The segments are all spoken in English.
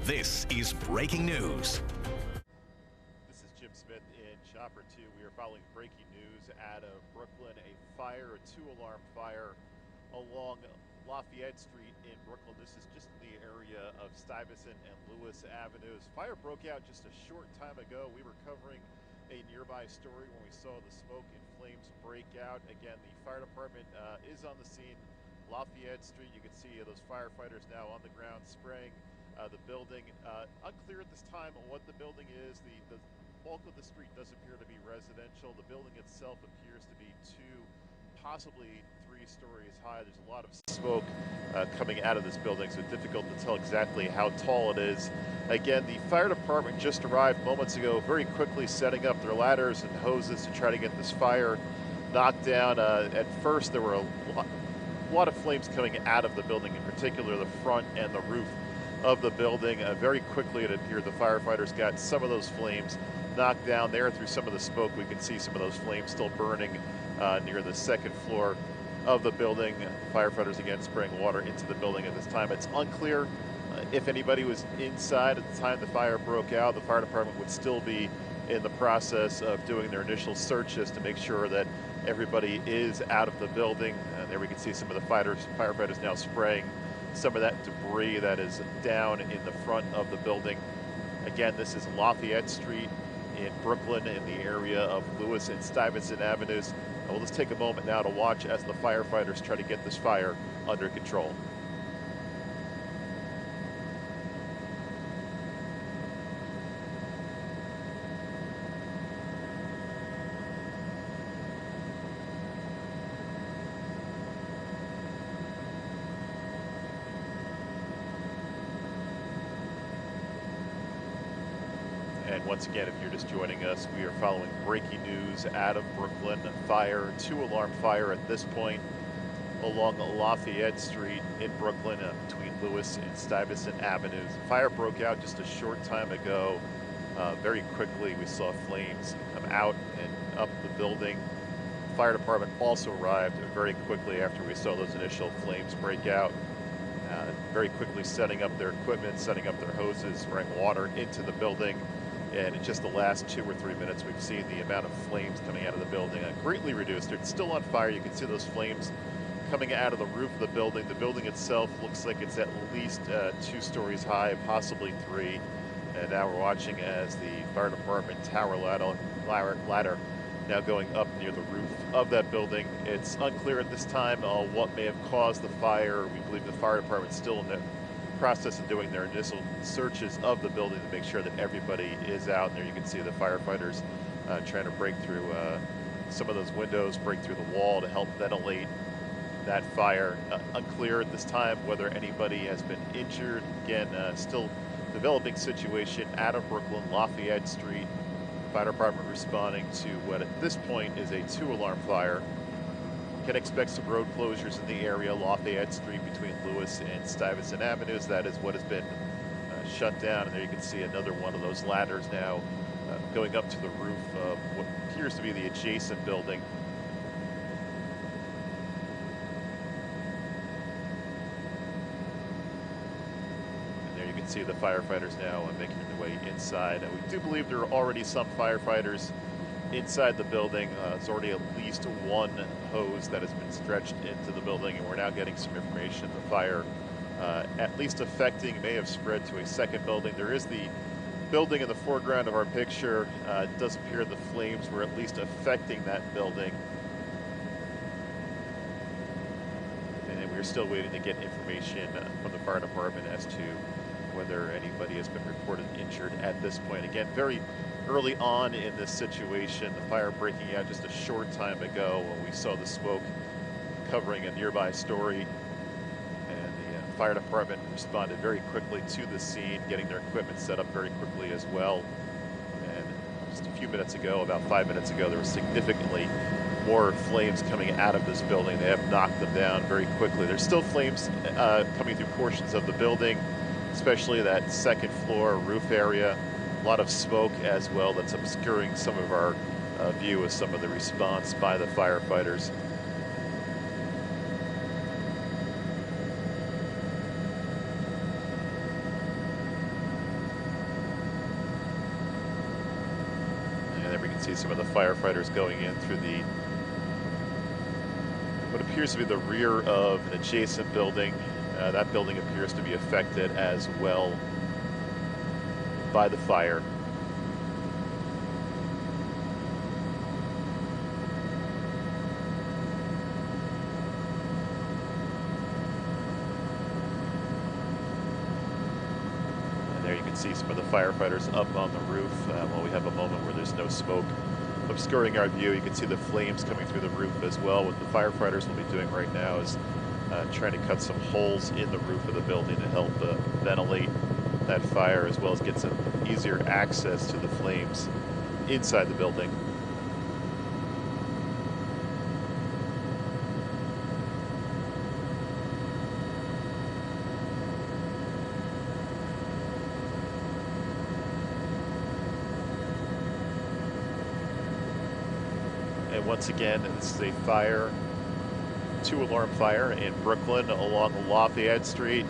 This is breaking news. This is Jim Smith in Chopper 2. We are following breaking news out of Brooklyn. A fire, a two-alarm fire along Lafayette Street in Brooklyn. This is just in the area of Stuyvesant and Lafayette Avenues. Fire broke out just a short time ago. We were covering a nearby story when we saw the smoke and flames break out. Again, the fire department is on the scene. Lafayette Street, you can see those firefighters now on the ground spraying the building. Unclear at this time on what the building is. The bulk of the street does appear to be residential. The building itself appears to be 2, possibly 3 stories high. There's a lot of smoke coming out of this building, so it's difficult to tell exactly how tall it is. Again, the fire department just arrived moments ago, very quickly setting up their ladders and hoses to try to get this fire knocked down. At first, there were a lot of flames coming out of the building, in particular the front and the roof of the building. Very quickly, it appeared the firefighters got some of those flames knocked down there. Through some of the smoke, we can see some of those flames still burning near the second floor of the building. Firefighters again spraying water into the building at this time. It's unclear if anybody was inside at the time the fire broke out. The fire department would still be in the process of doing their initial searches to make sure that everybody is out of the building. There we can see some of the firefighters now spraying some of that debris that is down in the front of the building. Again, this is Lafayette Street in Brooklyn in the area of Lewis and Stuyvesant Avenues. We'll just take a moment now to watch as the firefighters try to get this fire under control. And once again, if you're just joining us, we are following breaking news out of Brooklyn. Fire, 2-alarm fire at this point along Lafayette Street in Brooklyn between Lewis and Stuyvesant Avenues. The fire broke out just a short time ago. Very quickly, we saw flames come out and up the building. The fire department also arrived very quickly after we saw those initial flames break out. Very quickly setting up their equipment, setting up their hoses, spraying water into the building. And in just the last 2 or 3 minutes, we've seen the amount of flames coming out of the building greatly reduced. It's still on fire. You can see those flames coming out of the roof of the building. The building itself looks like it's at least 2 stories high, possibly 3. And now we're watching as the fire department tower ladder now going up near the roof of that building. It's unclear at this time what may have caused the fire. We believe the fire department's still in the process of doing their initial searches of the building to make sure that everybody is out. And there you can see the firefighters trying to break through some of those windows, break through the wall to help ventilate that fire. Unclear at this time whether anybody has been injured. Again, still developing situation out of Brooklyn, Lafayette Street. Fire department responding to what at this point is a 2-alarm fire. Can expect some road closures in the area, Lafayette Street between Lewis and Stuyvesant Avenues. That is what has been shut down. And there you can see another one of those ladders now going up to the roof of what appears to be the adjacent building. And there you can see the firefighters now making their way inside. We do believe there are already some firefighters inside the building. There's already at least 1 hose that has been stretched into the building, and we're now getting some information. The fire, at least affecting, may have spread to a second building. There is the building in the foreground of our picture. It does appear the flames were at least affecting that building. And we're still waiting to get information from the fire department as to whether anybody has been reported injured at this point. Again, very early on in this situation, the fire breaking out just a short time ago when we saw the smoke covering a nearby story. And the fire department responded very quickly to the scene, getting their equipment set up very quickly as well. And just a few minutes ago, about 5 minutes ago, there was significantly more flames coming out of this building. They have knocked them down very quickly. There's still flames coming through portions of the building, especially that second floor roof area. A lot of smoke as well that's obscuring some of our view of some of the response by the firefighters. see some of the firefighters going in through what appears to be the rear of an adjacent building. That building appears to be affected as well by the fire. And there you can see some of the firefighters up on the roof while we have a moment where there's no smoke obscuring our view. You can see the flames coming through the roof as well. What the firefighters will be doing right now is trying to cut some holes in the roof of the building to help ventilate that fire, as well as get some easier access to the flames inside the building. And once again, this is a fire, 2-alarm fire in Brooklyn along Lafayette Street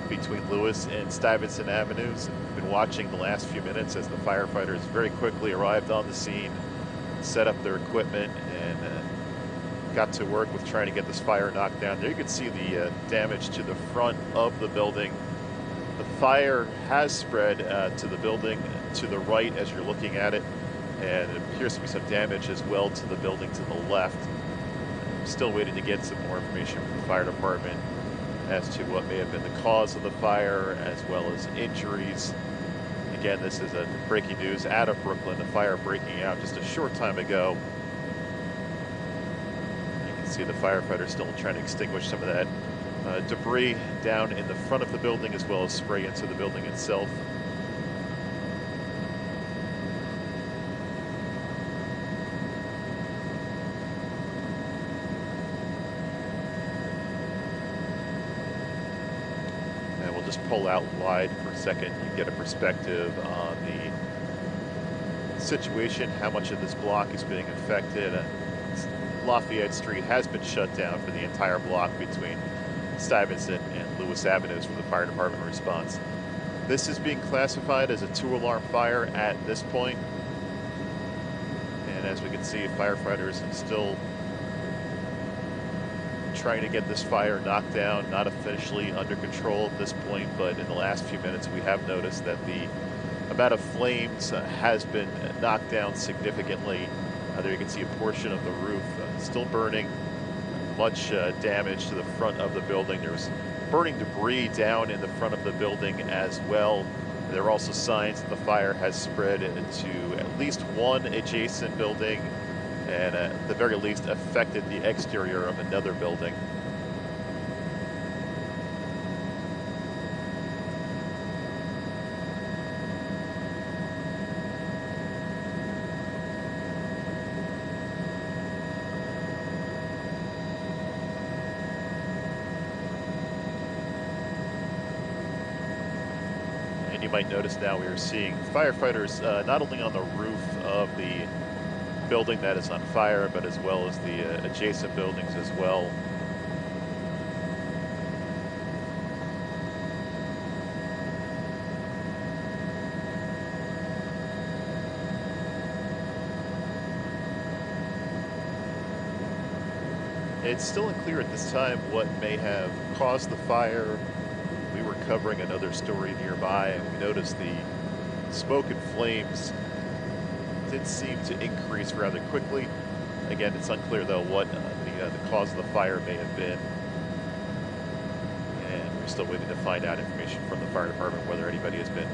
between Lewis and Stuyvesant Avenues. We've been watching the last few minutes as the firefighters very quickly arrived on the scene, set up their equipment, and got to work with trying to get this fire knocked down. There you can see the damage to the front of the building. The fire has spread to the building to the right as you're looking at it, and it appears to be some damage as well to the building to the left. I'm still waiting to get some more information from the fire department as to what may have been the cause of the fire, as well as injuries. Again, this is a breaking news out of Brooklyn, a fire breaking out just a short time ago. You can see the firefighters still trying to extinguish some of that debris down in the front of the building, as well as spray into the building itself. Just pull out wide for a second. You get a perspective on the situation, how much of this block is being affected. Lafayette Street has been shut down for the entire block between Stuyvesant and Lewis Avenues from the fire department response. This is being classified as a 2-alarm fire at this point. And as we can see, firefighters are still trying to get this fire knocked down, not officially under control at this point, but in the last few minutes we have noticed that the amount of flames has been knocked down significantly. There you can see a portion of the roof still burning, much damage to the front of the building. There's burning debris down in the front of the building as well. There are also signs that the fire has spread to at least one adjacent building, and at the very least affected the exterior of another building. And you might notice now we are seeing firefighters not only on the roof of the building that is on fire, but as well as the adjacent buildings as well. It's still unclear at this time what may have caused the fire. We were covering another story nearby, and we noticed the smoke and flames did seem to increase rather quickly. Again, it's unclear though what the cause of the fire may have been, and we're still waiting to find out information from the fire department whether anybody has been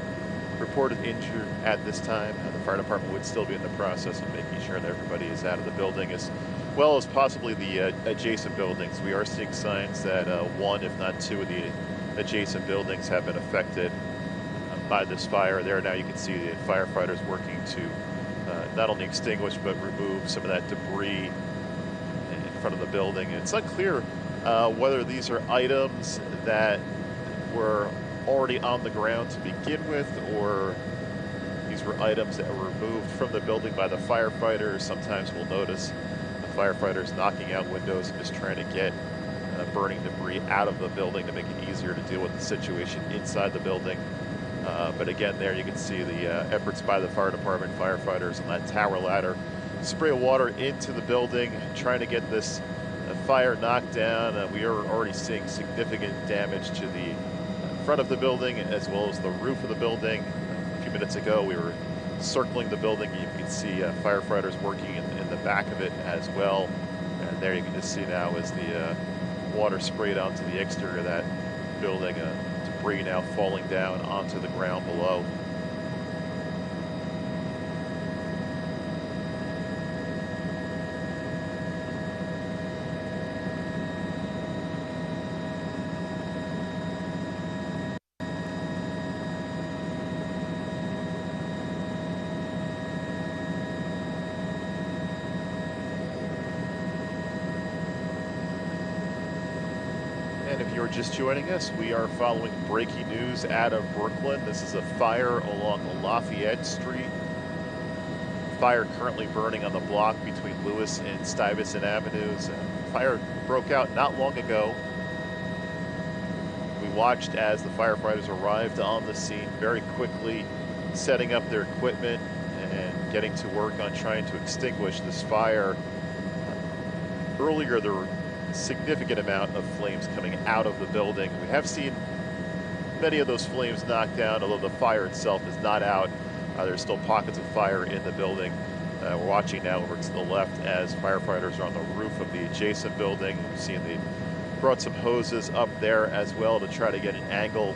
reported injured at this time. The fire department would still be in the process of making sure that everybody is out of the building, as well as possibly the adjacent buildings. We are seeing signs that one, if not two, of the adjacent buildings have been affected by this fire. There now you can see the firefighters working to not only extinguish but remove some of that debris in front of the building. And it's unclear whether these are items that were already on the ground to begin with, or these were items that were removed from the building by the firefighters. Sometimes we'll notice the firefighters knocking out windows and just trying to get burning debris out of the building to make it easier to deal with the situation inside the building. But again, there you can see the efforts by the fire department, firefighters on that tower ladder, spray water into the building, trying to get this fire knocked down. We are already seeing significant damage to the front of the building as well as the roof of the building. A few minutes ago, we were circling the building. You can see firefighters working in the back of it as well. And there you can just see now as the water sprayed onto the exterior of that building, debris now falling down onto the ground below. And if you're just joining us, we are following breaking news out of Brooklyn. This is a fire along Lafayette Street. Fire currently burning on the block between Lewis and Stuyvesant Avenues. Fire broke out not long ago. We watched as the firefighters arrived on the scene very quickly, setting up their equipment and getting to work on trying to extinguish this fire. Earlier, there were significant amount of flames coming out of the building. We have seen many of those flames knocked down, although the fire itself is not out. There's still pockets of fire in the building. We're watching now over to the left as firefighters are on the roof of the adjacent building. We've seen they brought some hoses up there as well to try to get an angle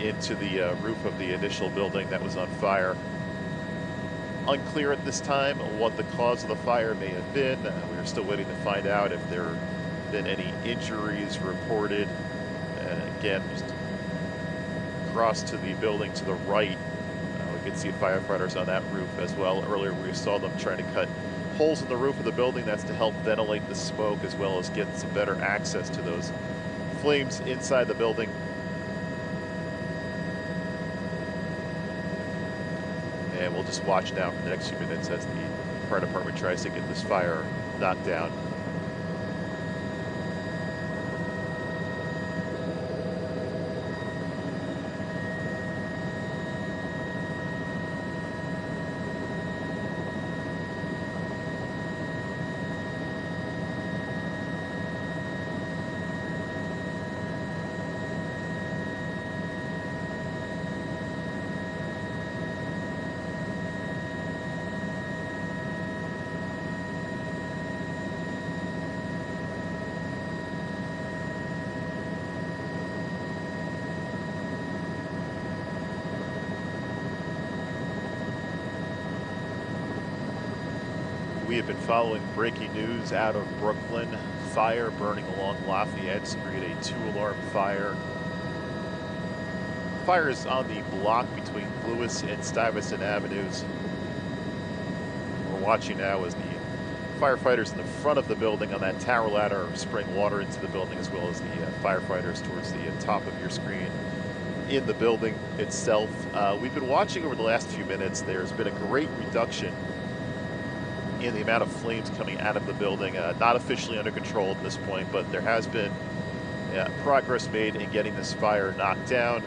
into the roof of the initial building that was on fire. Unclear at this time what the cause of the fire may have been. We're still waiting to find out if there been any injuries reported. And again, just across to the building to the right, we can see firefighters on that roof as well. Earlier we saw them trying to cut holes in the roof of the building. That's to help ventilate the smoke as well as get some better access to those flames inside the building. And we'll just watch now for the next few minutes as the fire department tries to get this fire knocked down. We have been following breaking news out of Brooklyn. Fire burning along Lafayette Street, a 2-alarm fire. Fire is on the block between Lewis and Stuyvesant Avenues. We're watching now as the firefighters in the front of the building on that tower ladder are spraying water into the building, as well as the firefighters towards the top of your screen in the building itself. We've been watching over the last few minutes. There's been a great reduction in the amount of flames coming out of the building. Not officially under control at this point, but there has been progress made in getting this fire knocked down.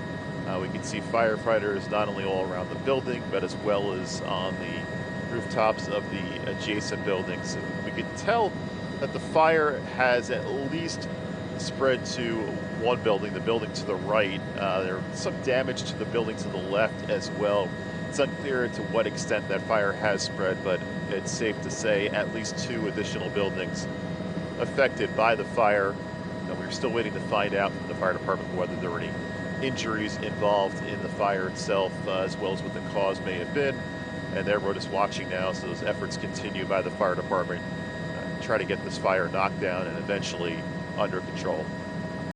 We can see firefighters not only all around the building, but as well as on the rooftops of the adjacent buildings. We can tell that the fire has at least spread to one building, the building to the right. There's some damage to the building to the left as well. It's unclear to what extent that fire has spread, but it's safe to say at least 2 additional buildings affected by the fire. And we're still waiting to find out from the fire department whether there were any injuries involved in the fire itself, as well as what the cause may have been. And we're just watching now, so those efforts continue by the fire department to try to get this fire knocked down and eventually under control.